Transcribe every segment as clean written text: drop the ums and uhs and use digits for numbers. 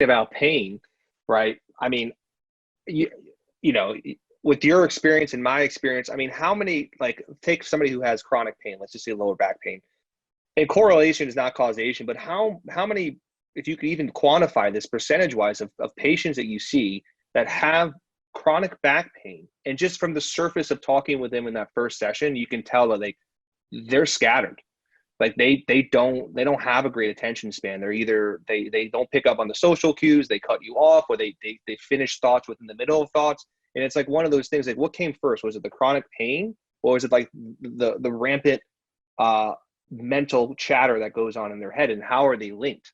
about pain, right? I mean, you, you know, with your experience and my experience, I mean, how many, like, take somebody who has chronic pain, let's just say lower back pain, and correlation is not causation, but how many, if you could even quantify this percentage wise of patients that you see that have chronic back pain, and just from the surface of talking with them in that first session, you can tell that they're scattered. Like they don't have a great attention span. They're either they don't pick up on the social cues, they cut you off, or they finish thoughts within the middle of thoughts. And it's like one of those things, like, what came first? Was it the chronic pain, or was it like the rampant mental chatter that goes on in their head, and how are they linked?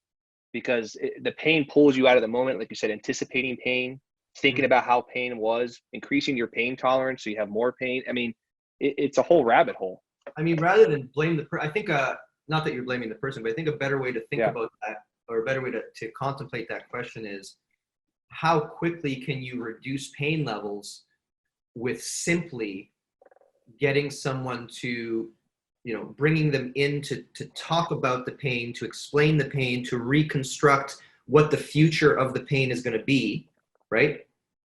Because the pain pulls you out of the moment, like you said, anticipating pain, thinking about how pain was, increasing your pain tolerance so you have more pain. I mean, it's a whole rabbit hole. I mean, rather than blame the person, I think, not that you're blaming the person, but I think a better way to think about that, or a better way to contemplate that question is, how quickly can you reduce pain levels with simply getting someone to, bringing them in to talk about the pain, to explain the pain, to reconstruct what the future of the pain is going to be, right?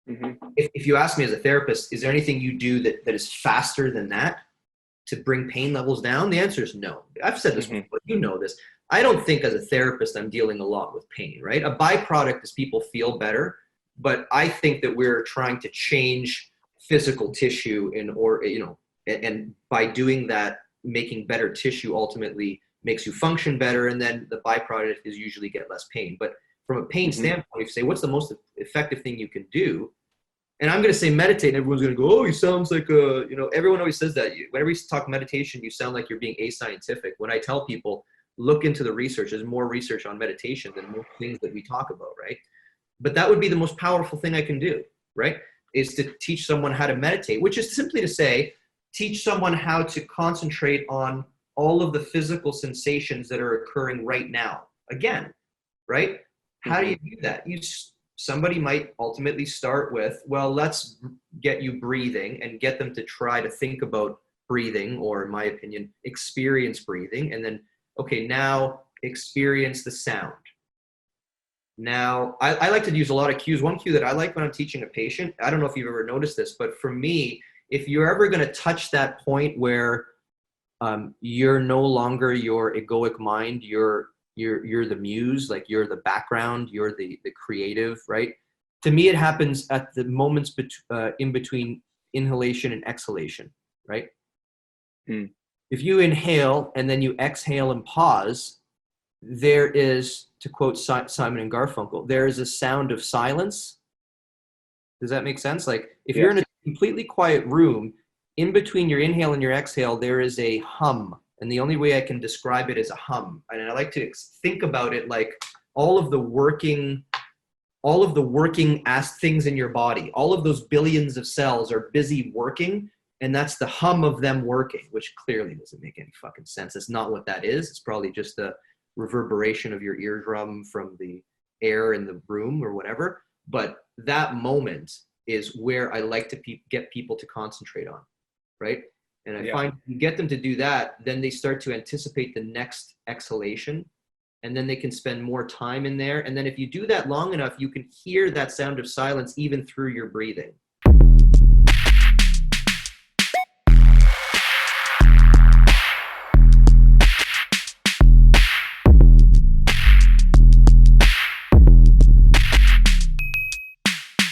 Mm-hmm. If you ask me as a therapist, is there anything you do that is faster than that to bring pain levels down? The answer is no. I've said this before, you know this. I don't think as a therapist I'm dealing a lot with pain, right? A byproduct is people feel better, but I think that we're trying to change physical tissue and by doing that, making better tissue ultimately makes you function better, and then the byproduct is usually get less pain. But from a pain standpoint, if you say, what's the most effective thing you can do? And I'm going to say meditate, and everyone's going to go, oh, he sounds like everyone always says that. Whenever you talk meditation, you sound like you're being ascientific. When I tell people, look into the research, there's more research on meditation than most things that we talk about, right? But that would be the most powerful thing I can do, right? Is to teach someone how to meditate, which is simply to say, teach someone how to concentrate on all of the physical sensations that are occurring right now. Again, right? How do you do that? Somebody might ultimately start with, well, let's get you breathing and get them to try to think about breathing, or in my opinion, experience breathing. And then, okay, now experience the sound. Now, I like to use a lot of cues. One cue that I like when I'm teaching a patient, I don't know if you've ever noticed this, but for me, if you're ever going to touch that point where you're no longer your egoic mind, you're the muse, like you're the background, you're the creative, right? To me, it happens at the moments in between inhalation and exhalation, right? If you inhale and then you exhale and pause, there is, to quote Simon and Garfunkel, there is a sound of silence. Does that make sense? Like if you're in a completely quiet room, in between your inhale and your exhale, there is a hum. And the only way I can describe it is a hum. And I like to think about it like all of the working as things in your body, all of those billions of cells are busy working. And that's the hum of them working, which clearly doesn't make any fucking sense. It's not what that is. It's probably just the reverberation of your eardrum from the air in the room or whatever. But that moment is where I like to get people to concentrate on, right? And I find you get them to do that, then they start to anticipate the next exhalation, and then they can spend more time in there. And then if you do that long enough, you can hear that sound of silence even through your breathing.